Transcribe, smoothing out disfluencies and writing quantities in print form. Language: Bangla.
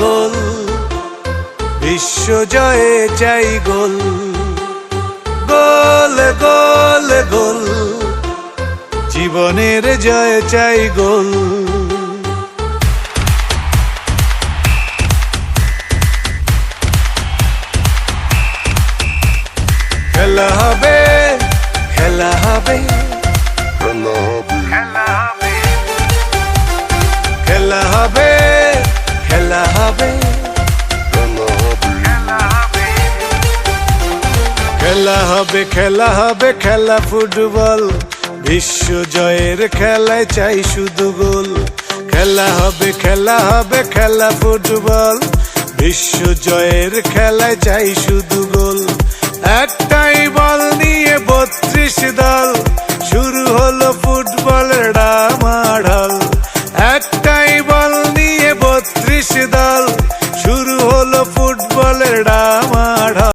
গোল, বিশ্ব জয়ে চাই গোল, গোল গোল গোল, জীবনের জয়ে চাই গোল। খেলা হবে, খেলা হবে, খেলা হবে, খেলা হবে, খেলা হবে, খেলা হবে, খেলা ফুটবল, বিশ্ব জয়ের খেলায় চাই শুধু গোল। খেলা হবে, খেলা হবে, খেলা ফুটবল, বিশ্ব জয়ের খেলায় চাই শুধু গোল। একটাই বল নিয়ে 32 দল, শুরু হলো ফুটবলের ডামাডোল। একটাই বল নিয়ে 32 দল, শুরু হলো ফুটবলের ডামাডোল।